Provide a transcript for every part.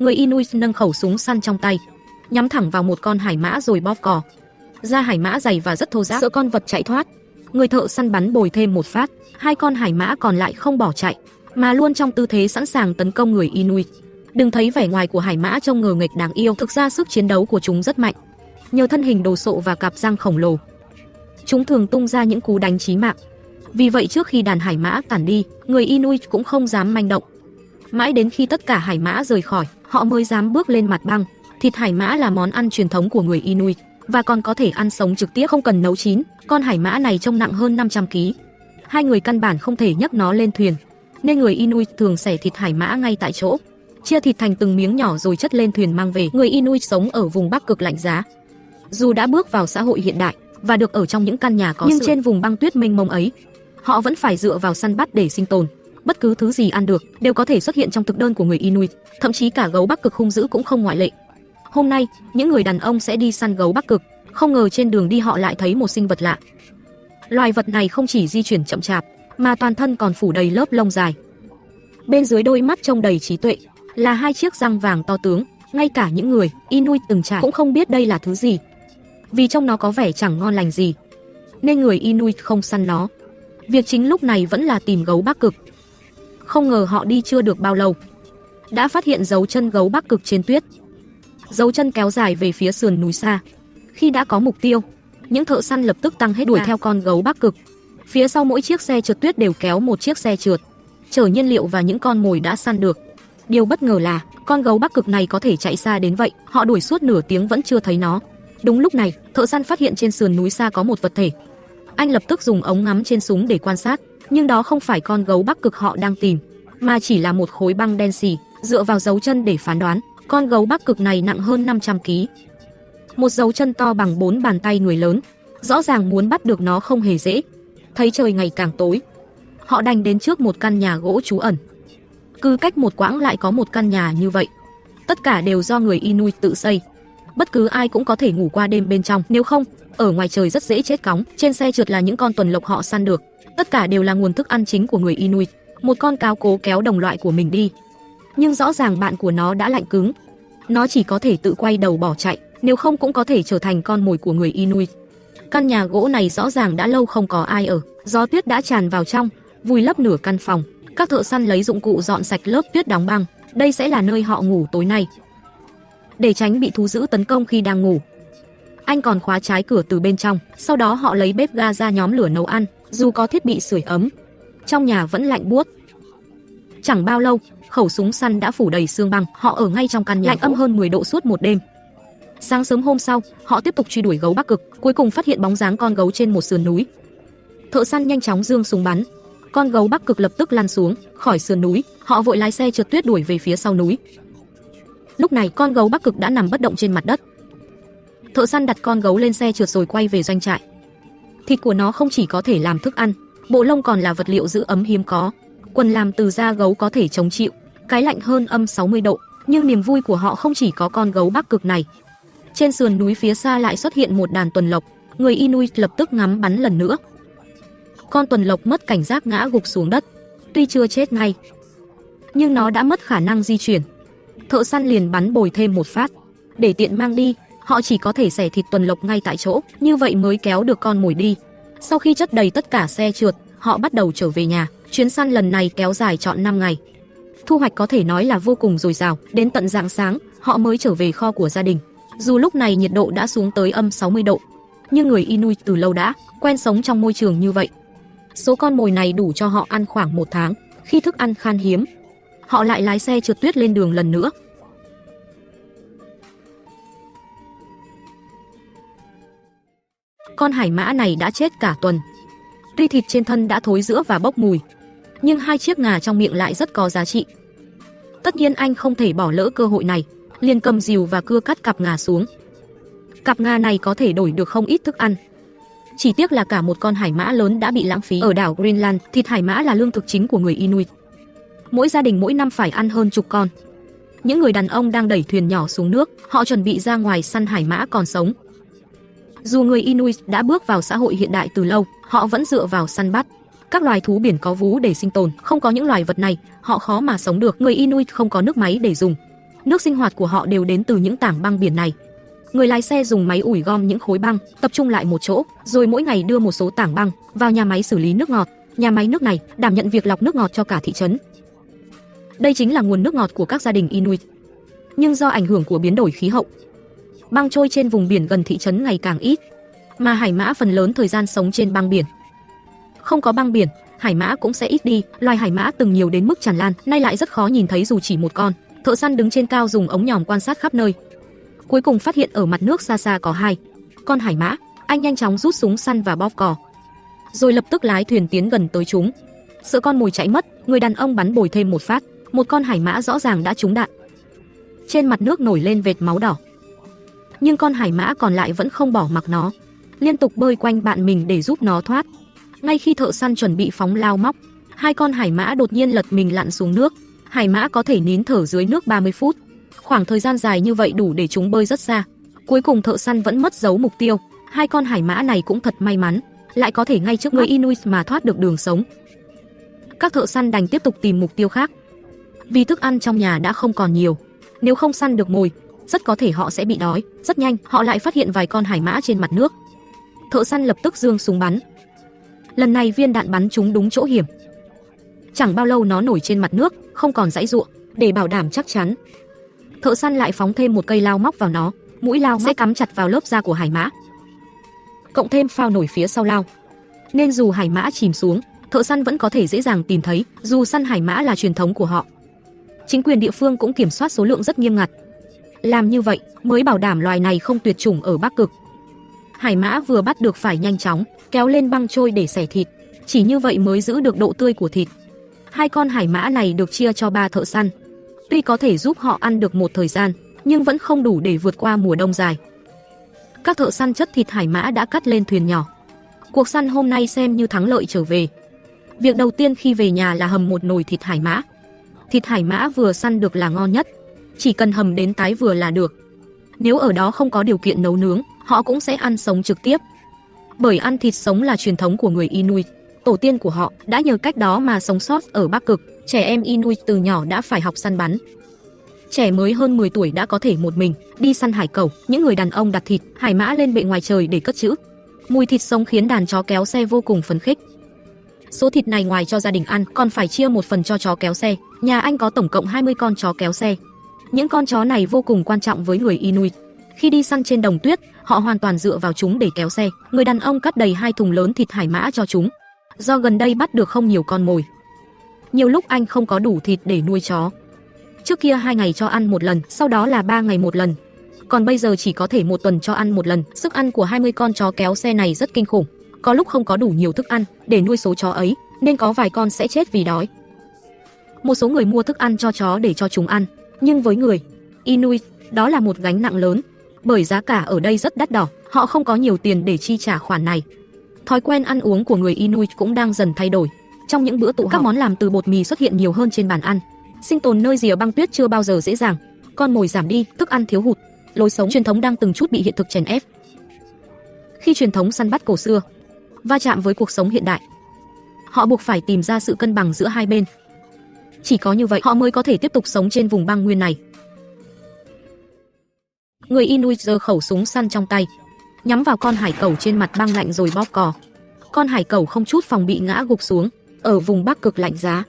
Người Inuit nâng khẩu súng săn trong tay, nhắm thẳng vào một con hải mã rồi bóp cò. Da hải mã dày và rất thô ráp, sợ con vật chạy thoát. Người thợ săn bắn bồi thêm một phát, hai con hải mã còn lại không bỏ chạy, mà luôn trong tư thế sẵn sàng tấn công người Inuit. Đừng thấy vẻ ngoài của hải mã trông ngờ nghệch đáng yêu, thực ra sức chiến đấu của chúng rất mạnh. Nhờ thân hình đồ sộ và cặp răng khổng lồ, chúng thường tung ra những cú đánh chí mạng. Vì vậy trước khi đàn hải mã tản đi, người Inuit cũng không dám manh động. Mãi đến khi tất cả hải mã rời khỏi, họ mới dám bước lên mặt băng. Thịt hải mã là món ăn truyền thống của người Inuit và còn có thể ăn sống trực tiếp, không cần nấu chín. Con hải mã này trông nặng hơn 500 kg. Hai người căn bản không thể nhấc nó lên thuyền, nên người Inuit thường xẻ thịt hải mã ngay tại chỗ, chia thịt thành từng miếng nhỏ rồi chất lên thuyền mang về. Người Inuit sống ở vùng Bắc Cực lạnh giá. Dù đã bước vào xã hội hiện đại và được ở trong những căn nhà có nhưng trên vùng băng tuyết mênh mông ấy, họ vẫn phải dựa vào săn bắt để sinh tồn. Bất cứ thứ gì ăn được đều có thể xuất hiện trong thực đơn của người Inuit, thậm chí cả gấu Bắc Cực hung dữ cũng không ngoại lệ. Hôm nay, những người đàn ông sẽ đi săn gấu Bắc Cực, không ngờ trên đường đi họ lại thấy một sinh vật lạ. Loài vật này không chỉ di chuyển chậm chạp, mà toàn thân còn phủ đầy lớp lông dài. Bên dưới đôi mắt trông đầy trí tuệ là hai chiếc răng vàng to tướng. Ngay cả những người Inuit từng trải cũng không biết đây là thứ gì, vì trong nó có vẻ chẳng ngon lành gì, nên người Inuit không săn nó. Việc chính lúc này vẫn là tìm gấu Bắc Cực. Không ngờ họ đi chưa được bao lâu, đã phát hiện dấu chân gấu Bắc Cực trên tuyết. Dấu chân kéo dài về phía sườn núi xa. Khi đã có mục tiêu, những thợ săn lập tức tăng hết đuổi theo con gấu Bắc Cực. Phía sau mỗi chiếc xe trượt tuyết đều kéo một chiếc xe trượt, chở nhiên liệu và những con mồi đã săn được. Điều bất ngờ là con gấu Bắc Cực này có thể chạy xa đến vậy, họ đuổi suốt nửa tiếng vẫn chưa thấy nó. Đúng lúc này, thợ săn phát hiện trên sườn núi xa có một vật thể. Anh lập tức dùng ống ngắm trên súng để quan sát, nhưng đó không phải con gấu Bắc Cực họ đang tìm, mà chỉ là một khối băng đen xì. Dựa vào dấu chân để phán đoán, con gấu Bắc Cực này nặng hơn 500 kg. Một dấu chân to bằng 4 bàn tay người lớn, rõ ràng muốn bắt được nó không hề dễ. Thấy trời ngày càng tối, họ đành đến trước một căn nhà gỗ trú ẩn. Cứ cách một quãng lại có một căn nhà như vậy. Tất cả đều do người Inuit tự xây. Bất cứ ai cũng có thể ngủ qua đêm bên trong, nếu không, ở ngoài trời rất dễ chết cóng. Trên xe trượt là những con tuần lộc họ săn được. Tất cả đều là nguồn thức ăn chính của người Inuit. Một con cáo cố kéo đồng loại của mình đi, nhưng rõ ràng bạn của nó đã lạnh cứng. Nó chỉ có thể tự quay đầu bỏ chạy, nếu không cũng có thể trở thành con mồi của người Inuit. Căn nhà gỗ này rõ ràng đã lâu không có ai ở. Gió tuyết đã tràn vào trong, vùi lấp nửa căn phòng. Các thợ săn lấy dụng cụ dọn sạch lớp tuyết đóng băng. Đây sẽ là nơi họ ngủ tối nay, để tránh bị thú dữ tấn công khi đang ngủ. Anh còn khóa trái cửa từ bên trong. Sau đó họ lấy bếp ga ra nhóm lửa nấu ăn. Dù có thiết bị sưởi ấm, trong nhà vẫn lạnh buốt. Chẳng bao lâu, khẩu súng săn đã phủ đầy xương băng. Họ ở ngay trong căn nhà lạnh âm hơn 10 độ suốt một đêm. Sáng sớm hôm sau, họ tiếp tục truy đuổi gấu Bắc Cực, cuối cùng phát hiện bóng dáng con gấu trên một sườn núi. Thợ săn nhanh chóng giương súng bắn. Con gấu Bắc Cực lập tức lăn xuống khỏi sườn núi. Họ vội lái xe trượt tuyết đuổi về phía sau núi. Lúc này, con gấu Bắc Cực đã nằm bất động trên mặt đất. Thợ săn đặt con gấu lên xe trượt rồi quay về doanh trại. Thịt của nó không chỉ có thể làm thức ăn, bộ lông còn là vật liệu giữ ấm hiếm có. Quần làm từ da gấu có thể chống chịu cái lạnh hơn âm 60 độ. Nhưng niềm vui của họ không chỉ có con gấu Bắc Cực này. Trên sườn núi phía xa lại xuất hiện một đàn tuần lộc. Người Inuit lập tức ngắm bắn lần nữa. Con tuần lộc mất cảnh giác ngã gục xuống đất. Tuy chưa chết ngay, nhưng nó đã mất khả năng di chuyển. Thợ săn liền bắn bồi thêm một phát. Để tiện mang đi, họ chỉ có thể xẻ thịt tuần lộc ngay tại chỗ, như vậy mới kéo được con mồi đi. Sau khi chất đầy tất cả xe trượt, họ bắt đầu trở về nhà. Chuyến săn lần này kéo dài trọn 5 ngày. Thu hoạch có thể nói là vô cùng dồi dào. Đến tận rạng sáng, họ mới trở về kho của gia đình. Dù lúc này nhiệt độ đã xuống tới âm 60 độ, nhưng người Inuit từ lâu đã quen sống trong môi trường như vậy. Số con mồi này đủ cho họ ăn khoảng 1 tháng. Khi thức ăn khan hiếm, họ lại lái xe trượt tuyết lên đường lần nữa. Con hải mã này đã chết cả tuần. Tuy thịt trên thân đã thối rữa và bốc mùi, nhưng hai chiếc ngà trong miệng lại rất có giá trị. Tất nhiên anh không thể bỏ lỡ cơ hội này, liền cầm rìu và cưa cắt cặp ngà xuống. Cặp ngà này có thể đổi được không ít thức ăn. Chỉ tiếc là cả một con hải mã lớn đã bị lãng phí. Ở đảo Greenland, thịt hải mã là lương thực chính của người Inuit. Mỗi gia đình mỗi năm phải ăn hơn chục con. Những người đàn ông đang đẩy thuyền nhỏ xuống nước, họ chuẩn bị ra ngoài săn hải mã còn sống. Dù người Inuit đã bước vào xã hội hiện đại từ lâu, họ vẫn dựa vào săn bắt các loài thú biển có vú để sinh tồn. Không có những loài vật này, họ khó mà sống được. Người Inuit không có nước máy để dùng. Nước sinh hoạt của họ đều đến từ những tảng băng biển này. Người lái xe dùng máy ủi gom những khối băng, tập trung lại một chỗ, rồi mỗi ngày đưa một số tảng băng vào nhà máy xử lý nước ngọt. Nhà máy nước này đảm nhận việc lọc nước ngọt cho cả thị trấn. Đây chính là nguồn nước ngọt của các gia đình Inuit. Nhưng do ảnh hưởng của biến đổi khí hậu, băng trôi trên vùng biển gần thị trấn ngày càng ít, mà hải mã phần lớn thời gian sống trên băng biển. Không có băng biển, hải mã cũng sẽ ít đi. Loài hải mã từng nhiều đến mức tràn lan, nay lại rất khó nhìn thấy dù chỉ một con. Thợ săn đứng trên cao dùng ống nhòm quan sát khắp nơi. Cuối cùng phát hiện ở mặt nước xa xa có 2 con hải mã. Anh nhanh chóng rút súng săn và bóp cò, rồi lập tức lái thuyền tiến gần tới chúng. Sợ con mồi chạy mất, người đàn ông bắn bồi thêm một phát. Một con hải mã rõ ràng đã trúng đạn. Trên mặt nước nổi lên vệt máu đỏ. Nhưng con hải mã còn lại vẫn không bỏ mặc nó, liên tục bơi quanh bạn mình để giúp nó thoát. Ngay khi thợ săn chuẩn bị phóng lao móc, 2 con hải mã đột nhiên lật mình lặn xuống nước. Hải mã có thể nín thở dưới nước 30 phút. Khoảng thời gian dài như vậy đủ để chúng bơi rất xa. Cuối cùng thợ săn vẫn mất dấu mục tiêu. 2 con hải mã này cũng thật may mắn, lại có thể ngay trước người Inuit mà thoát được đường sống. Các thợ săn đành tiếp tục tìm mục tiêu khác, vì thức ăn trong nhà đã không còn nhiều. Nếu không săn được mồi, rất có thể họ sẽ bị đói. Rất nhanh, họ lại phát hiện vài con hải mã trên mặt nước. Thợ săn lập tức giương súng bắn. Lần này viên đạn bắn trúng đúng chỗ hiểm. Chẳng bao lâu nó nổi trên mặt nước, không còn giãy giụa. Để bảo đảm chắc chắn, thợ săn lại phóng thêm một cây lao móc vào nó. Mũi lao sẽ cắm chặt vào lớp da của hải mã, cộng thêm phao nổi phía sau lao, nên dù hải mã chìm xuống, thợ săn vẫn có thể dễ dàng tìm thấy. Dù săn hải mã là truyền thống của họ, chính quyền địa phương cũng kiểm soát số lượng rất nghiêm ngặt. Làm như vậy mới bảo đảm loài này không tuyệt chủng ở Bắc Cực. Hải mã vừa bắt được phải nhanh chóng kéo lên băng trôi để xẻ thịt, chỉ như vậy mới giữ được độ tươi của thịt. 2 con hải mã này được chia cho 3 thợ săn. Tuy có thể giúp họ ăn được một thời gian, nhưng vẫn không đủ để vượt qua mùa đông dài. Các thợ săn chất thịt hải mã đã cắt lên thuyền nhỏ. Cuộc săn hôm nay xem như thắng lợi trở về. Việc đầu tiên khi về nhà là hầm một nồi thịt hải mã. Thịt hải mã vừa săn được là ngon nhất, chỉ cần hầm đến tái vừa là được. Nếu ở đó không có điều kiện nấu nướng, họ cũng sẽ ăn sống trực tiếp. Bởi ăn thịt sống là truyền thống của người Inuit. Tổ tiên của họ đã nhờ cách đó mà sống sót ở Bắc Cực. Trẻ em Inuit từ nhỏ đã phải học săn bắn. Trẻ mới hơn 10 tuổi đã có thể một mình đi săn hải cẩu. Những người đàn ông đặt thịt hải mã lên bệ ngoài trời để cất trữ. Mùi thịt sống khiến đàn chó kéo xe vô cùng phấn khích. Số thịt này ngoài cho gia đình ăn, còn phải chia một phần cho chó kéo xe. Nhà anh có tổng cộng 20 con chó kéo xe. Những con chó này vô cùng quan trọng với người Inuit. Khi đi săn trên đồng tuyết, họ hoàn toàn dựa vào chúng để kéo xe. Người đàn ông cắt đầy 2 thùng lớn thịt hải mã cho chúng. Do gần đây bắt được không nhiều con mồi, nhiều lúc anh không có đủ thịt để nuôi chó. Trước kia 2 ngày cho ăn một lần, sau đó là 3 ngày một lần. Còn bây giờ chỉ có thể 1 tuần cho ăn một lần. Sức ăn của 20 con chó kéo xe này rất kinh khủng. Có lúc không có đủ nhiều thức ăn để nuôi số chó ấy, nên có vài con sẽ chết vì đói. Một số người mua thức ăn cho chó để cho chúng ăn, nhưng với người Inuit, đó là một gánh nặng lớn, bởi giá cả ở đây rất đắt đỏ, họ không có nhiều tiền để chi trả khoản này. Thói quen ăn uống của người Inuit cũng đang dần thay đổi. Trong những bữa tụ họp, các món làm từ bột mì xuất hiện nhiều hơn trên bàn ăn. Sinh tồn nơi rìa băng tuyết chưa bao giờ dễ dàng. Con mồi giảm đi, thức ăn thiếu hụt, lối sống truyền thống đang từng chút bị hiện thực chèn ép. Khi truyền thống săn bắt cổ xưa va chạm với cuộc sống hiện đại, họ buộc phải tìm ra sự cân bằng giữa hai bên. Chỉ có như vậy họ mới có thể tiếp tục sống trên vùng băng nguyên này. Người Inuit giơ khẩu súng săn trong tay, nhắm vào con hải cẩu trên mặt băng lạnh rồi bóp cò. Con hải cẩu không chút phòng bị ngã gục xuống. Ở vùng Bắc Cực lạnh giá,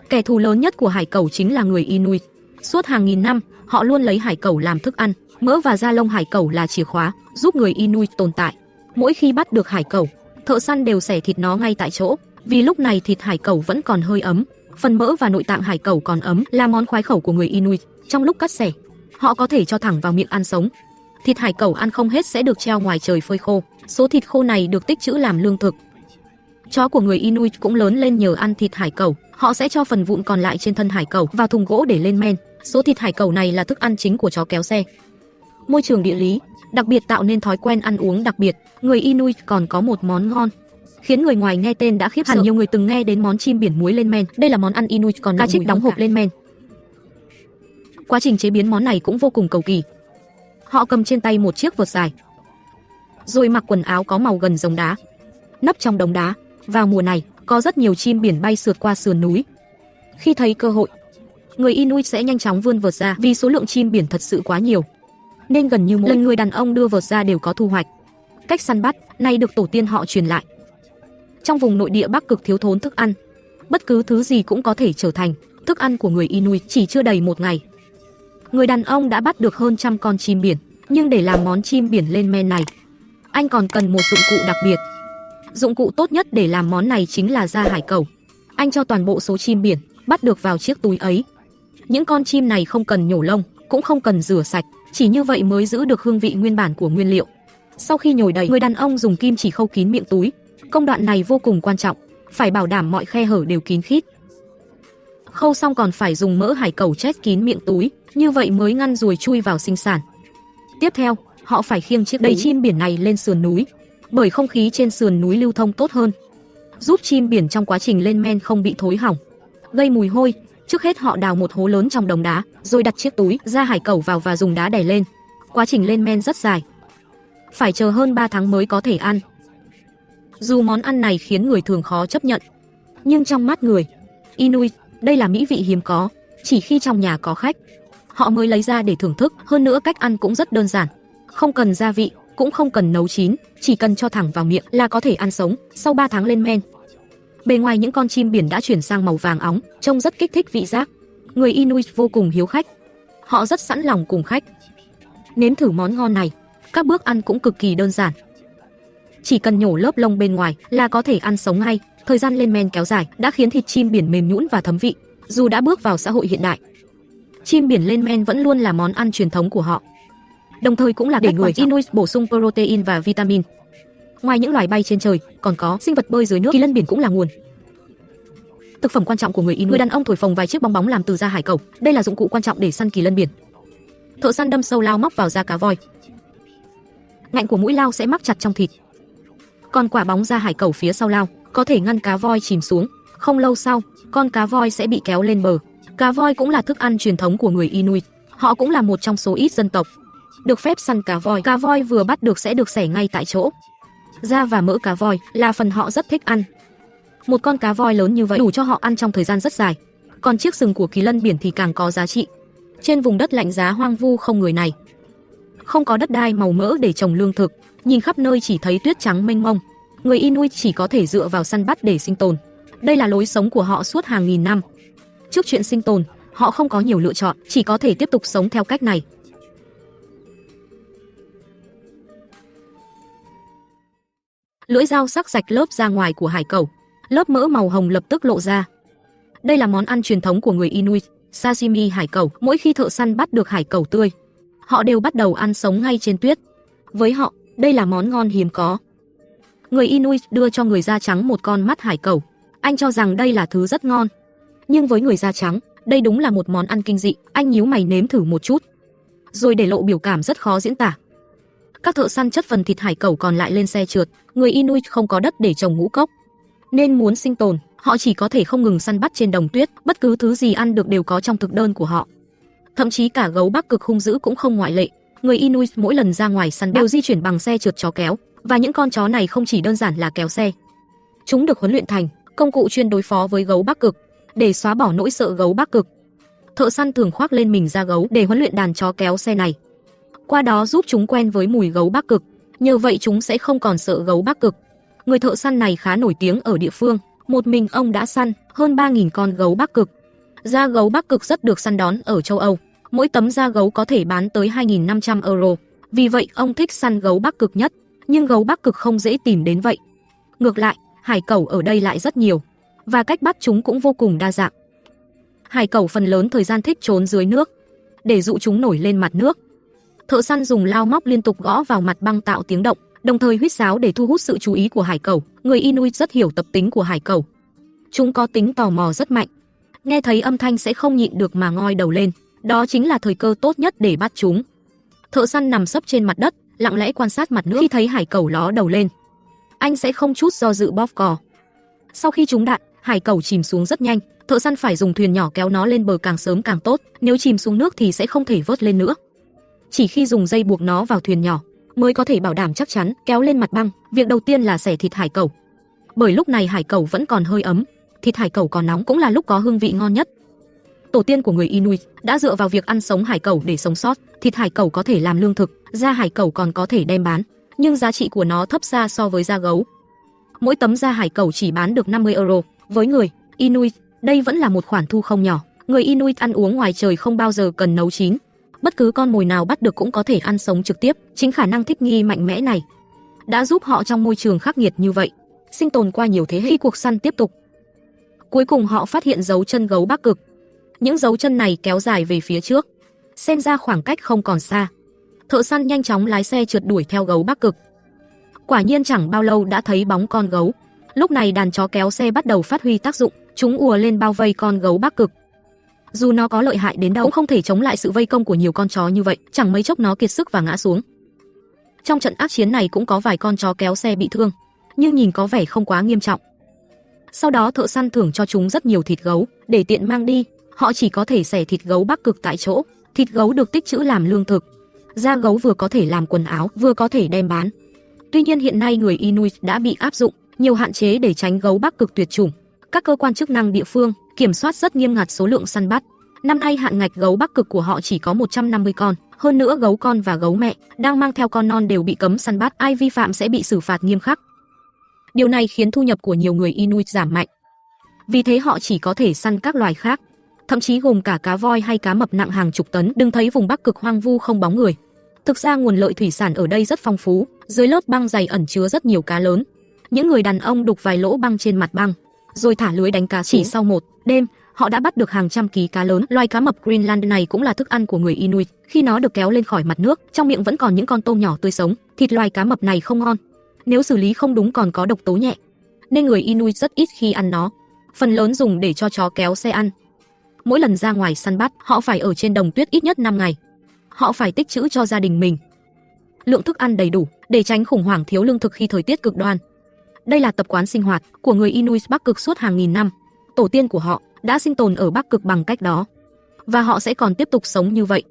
kẻ thù lớn nhất của hải cẩu chính là người Inuit. Suốt hàng nghìn năm, họ luôn lấy hải cẩu làm thức ăn. Mỡ và da lông hải cẩu là chìa khóa giúp người Inuit tồn tại. Mỗi khi bắt được hải cẩu, thợ săn đều xẻ thịt nó ngay tại chỗ, vì lúc này thịt hải cẩu vẫn còn hơi ấm. Phần mỡ và nội tạng hải cẩu còn ấm là món khoái khẩu của người Inuit. Trong lúc cắt xẻ, họ có thể cho thẳng vào miệng ăn sống. Thịt hải cẩu ăn không hết sẽ được treo ngoài trời phơi khô. Số thịt khô này được tích trữ làm lương thực. Chó của người Inuit cũng lớn lên nhờ ăn thịt hải cẩu. Họ sẽ cho phần vụn còn lại trên thân hải cẩu vào thùng gỗ để lên men. Số thịt hải cẩu này là thức ăn chính của chó kéo xe. Môi trường địa lý đặc biệt tạo nên thói quen ăn uống đặc biệt. Người Inuit còn có một món ngon khiến người ngoài nghe tên đã khiếp sợ. Hẳn nhiều người từng nghe đến món chim biển muối lên men. Đây là món ăn Inuit còn cá trích đóng hộp lên men. Quá trình chế biến món này cũng vô cùng cầu kỳ. Họ cầm trên tay một chiếc vợt dài, rồi mặc quần áo có màu gần giống đá, nấp trong đống đá. Vào mùa này, có rất nhiều chim biển bay sượt qua sườn núi. Khi thấy cơ hội, người Inuit sẽ nhanh chóng vươn vợt ra vì số lượng chim biển thật sự quá nhiều. Nên gần như mỗi lần người đàn ông đưa vợt ra đều có thu hoạch. Cách săn bắt này được tổ tiên họ truyền lại. Trong vùng nội địa Bắc Cực thiếu thốn thức ăn, bất cứ thứ gì cũng có thể trở thành thức ăn của người Inuit chỉ chưa đầy một ngày. Người đàn ông đã bắt được hơn 100 con chim biển, nhưng để làm món chim biển lên men này, anh còn cần một dụng cụ đặc biệt. Dụng cụ tốt nhất để làm món này chính là da hải cẩu. Anh cho toàn bộ số chim biển bắt được vào chiếc túi ấy. Những con chim này không cần nhổ lông, cũng không cần rửa sạch, chỉ như vậy mới giữ được hương vị nguyên bản của nguyên liệu. Sau khi nhồi đầy, người đàn ông dùng kim chỉ khâu kín miệng túi. Công đoạn này vô cùng quan trọng, phải bảo đảm mọi khe hở đều kín khít. Khâu xong còn phải dùng mỡ hải cẩu chết kín miệng túi, như vậy mới ngăn ruồi chui vào sinh sản. Tiếp theo, họ phải khiêng chiếc đầy chim biển này lên sườn núi, bởi không khí trên sườn núi lưu thông tốt hơn, giúp chim biển trong quá trình lên men không bị thối hỏng, gây mùi hôi. Trước hết họ đào một hố lớn trong đống đá, rồi đặt chiếc túi da hải cẩu vào và dùng đá đè lên. Quá trình lên men rất dài, phải chờ hơn 3 tháng mới có thể ăn. Dù món ăn này khiến người thường khó chấp nhận, nhưng trong mắt người Inuit, đây là mỹ vị hiếm có, chỉ khi trong nhà có khách, họ mới lấy ra để thưởng thức. Hơn nữa cách ăn cũng rất đơn giản, không cần gia vị, cũng không cần nấu chín, chỉ cần cho thẳng vào miệng là có thể ăn sống. Sau 3 tháng lên men, bề ngoài những con chim biển đã chuyển sang màu vàng óng, trông rất kích thích vị giác. Người Inuit vô cùng hiếu khách, họ rất sẵn lòng cùng khách nếm thử món ngon này. Các bước ăn cũng cực kỳ đơn giản, chỉ cần nhổ lớp lông bên ngoài là có thể ăn sống ngay. Thời gian lên men kéo dài đã khiến thịt chim biển mềm nhũn và thấm vị. Dù đã bước vào xã hội hiện đại, chim biển lên men vẫn luôn là món ăn truyền thống của họ, đồng thời cũng là để người Inuit bổ sung protein và vitamin. Ngoài những loài bay trên trời, còn có sinh vật bơi dưới nước, kỳ lân biển cũng là nguồn thực phẩm quan trọng của người Inuit. Người đàn ông thổi phồng vài chiếc bong bóng làm từ da hải cẩu, đây là dụng cụ quan trọng để săn kỳ lân biển. Thợ săn đâm sâu lao móc vào da cá voi, ngạnh của mũi lao sẽ mắc chặt trong thịt, còn quả bóng da hải cẩu phía sau lao có thể ngăn cá voi chìm xuống. Không lâu sau, con cá voi sẽ bị kéo lên bờ. Cá voi cũng là thức ăn truyền thống của người Inuit, họ cũng là một trong số ít dân tộc được phép săn cá voi. Cá voi vừa bắt được sẽ được xẻ ngay tại chỗ. Da và mỡ cá voi là phần họ rất thích ăn. Một con cá voi lớn như vậy đủ cho họ ăn trong thời gian rất dài. Còn chiếc sừng của kỳ lân biển thì càng có giá trị. Trên vùng đất lạnh giá hoang vu không người này, không có đất đai màu mỡ để trồng lương thực, nhìn khắp nơi chỉ thấy tuyết trắng mênh mông. Người Inuit chỉ có thể dựa vào săn bắt để sinh tồn. Đây là lối sống của họ suốt hàng nghìn năm. Trước chuyện sinh tồn, họ không có nhiều lựa chọn, chỉ có thể tiếp tục sống theo cách này. Lưỡi dao sắc rạch lớp da ngoài của hải cẩu, lớp mỡ màu hồng lập tức lộ ra. Đây là món ăn truyền thống của người Inuit, sashimi hải cẩu. Mỗi khi thợ săn bắt được hải cẩu tươi, họ đều bắt đầu ăn sống ngay trên tuyết. Với họ, đây là món ngon hiếm có. Người Inuit đưa cho người da trắng một con mắt hải cẩu. Anh cho rằng đây là thứ rất ngon. Nhưng với người da trắng, đây đúng là một món ăn kinh dị. Anh nhíu mày nếm thử một chút, rồi để lộ biểu cảm rất khó diễn tả. Các thợ săn chất phần thịt hải cẩu còn lại lên xe trượt. Người Inuit không có đất để trồng ngũ cốc, nên muốn sinh tồn, họ chỉ có thể không ngừng săn bắt trên đồng tuyết. Bất cứ thứ gì ăn được đều có trong thực đơn của họ. Thậm chí cả gấu Bắc Cực hung dữ cũng không ngoại lệ. Người Inuit mỗi lần ra ngoài săn đều di chuyển bằng xe trượt chó kéo. Và những con chó này không chỉ đơn giản là kéo xe, chúng được huấn luyện thành công cụ chuyên đối phó với gấu Bắc Cực. Để xóa bỏ nỗi sợ gấu Bắc Cực, thợ săn thường khoác lên mình da gấu để huấn luyện đàn chó kéo xe này, qua đó giúp chúng quen với mùi gấu Bắc Cực. Nhờ vậy chúng sẽ không còn sợ gấu Bắc Cực. Người thợ săn này khá nổi tiếng ở địa phương, một mình ông đã săn hơn 3.000 con gấu Bắc Cực. Da gấu Bắc Cực rất được săn đón ở châu Âu, mỗi tấm da gấu có thể bán tới 2.500 euro. Vì vậy ông thích săn gấu Bắc Cực nhất. Nhưng gấu Bắc Cực không dễ tìm đến vậy. Ngược lại, hải cẩu ở đây lại rất nhiều, và cách bắt chúng cũng vô cùng đa dạng. Hải cẩu phần lớn thời gian thích trốn dưới nước, để dụ chúng nổi lên mặt nước. Thợ săn dùng lao móc liên tục gõ vào mặt băng tạo tiếng động, đồng thời huýt sáo để thu hút sự chú ý của hải cẩu. Người Inuit rất hiểu tập tính của hải cẩu. Chúng có tính tò mò rất mạnh, nghe thấy âm thanh sẽ không nhịn được mà ngoi đầu lên. Đó chính là thời cơ tốt nhất để bắt chúng. Thợ săn nằm sấp trên mặt đất, lặng lẽ quan sát mặt nước. Khi thấy hải cẩu ló đầu lên, anh sẽ không chút do dự bóp cò. Sau khi trúng đạn, hải cẩu chìm xuống rất nhanh. Thợ săn phải dùng thuyền nhỏ kéo nó lên bờ càng sớm càng tốt. Nếu chìm xuống nước thì sẽ không thể vớt lên nữa. Chỉ khi dùng dây buộc nó vào thuyền nhỏ mới có thể bảo đảm chắc chắn kéo lên mặt băng. Việc đầu tiên là xẻ thịt hải cẩu, bởi lúc này hải cẩu vẫn còn hơi ấm. Thịt hải cẩu còn nóng cũng là lúc có hương vị ngon nhất. Tổ tiên của người Inuit đã dựa vào việc ăn sống hải cẩu để sống sót, thịt hải cẩu có thể làm lương thực, da hải cẩu còn có thể đem bán, nhưng giá trị của nó thấp xa so với da gấu. Mỗi tấm da hải cẩu chỉ bán được 50 euro, với người Inuit, đây vẫn là một khoản thu không nhỏ. Người Inuit ăn uống ngoài trời không bao giờ cần nấu chín. Bất cứ con mồi nào bắt được cũng có thể ăn sống trực tiếp, chính khả năng thích nghi mạnh mẽ này đã giúp họ trong môi trường khắc nghiệt như vậy, sinh tồn qua nhiều thế hệ. Khi cuộc săn tiếp tục, cuối cùng họ phát hiện dấu chân gấu Bắc Cực. Những dấu chân này kéo dài về phía trước, xem ra khoảng cách không còn xa. Thợ săn nhanh chóng lái xe trượt đuổi theo gấu Bắc Cực. Quả nhiên chẳng bao lâu đã thấy bóng con gấu. Lúc này đàn chó kéo xe bắt đầu phát huy tác dụng, chúng ùa lên bao vây con gấu Bắc Cực. Dù nó có lợi hại đến đâu cũng không thể chống lại sự vây công của nhiều con chó như vậy, chẳng mấy chốc nó kiệt sức và ngã xuống. Trong trận ác chiến này cũng có vài con chó kéo xe bị thương, nhưng nhìn có vẻ không quá nghiêm trọng. Sau đó thợ săn thưởng cho chúng rất nhiều thịt gấu, để tiện mang đi, họ chỉ có thể xẻ thịt gấu Bắc Cực tại chỗ. Thịt gấu được tích trữ làm lương thực, da gấu vừa có thể làm quần áo, vừa có thể đem bán. Tuy nhiên hiện nay người Inuit đã bị áp dụng nhiều hạn chế để tránh gấu Bắc Cực tuyệt chủng. Các cơ quan chức năng địa phương kiểm soát rất nghiêm ngặt số lượng săn bắt. Năm nay hạn ngạch gấu Bắc Cực của họ chỉ có 150 con. Hơn nữa gấu con và gấu mẹ đang mang theo con non đều bị cấm săn bắt, ai vi phạm sẽ bị xử phạt nghiêm khắc. Điều này khiến thu nhập của nhiều người Inuit giảm mạnh. Vì thế họ chỉ có thể săn các loài khác, thậm chí gồm cả cá voi hay cá mập nặng hàng chục tấn. Đừng thấy vùng Bắc Cực hoang vu không bóng người. Thực ra nguồn lợi thủy sản ở đây rất phong phú, dưới lớp băng dày ẩn chứa rất nhiều cá lớn. Những người đàn ông đục vài lỗ băng trên mặt băng, rồi thả lưới đánh cá. Chỉ sau một đêm, họ đã bắt được hàng trăm ký cá lớn. Loài cá mập Greenland này cũng là thức ăn của người Inuit. Khi nó được kéo lên khỏi mặt nước, trong miệng vẫn còn những con tôm nhỏ tươi sống. Thịt loài cá mập này không ngon, nếu xử lý không đúng còn có độc tố nhẹ, nên người Inuit rất ít khi ăn nó. Phần lớn dùng để cho chó kéo xe ăn. Mỗi lần ra ngoài săn bắt, họ phải ở trên đồng tuyết ít nhất 5 ngày. Họ phải tích trữ cho gia đình mình lượng thức ăn đầy đủ để tránh khủng hoảng thiếu lương thực khi thời tiết cực đoan. Đây là tập quán sinh hoạt của người Inuit Bắc Cực suốt hàng nghìn năm. Tổ tiên của họ đã sinh tồn ở Bắc Cực bằng cách đó, và họ sẽ còn tiếp tục sống như vậy.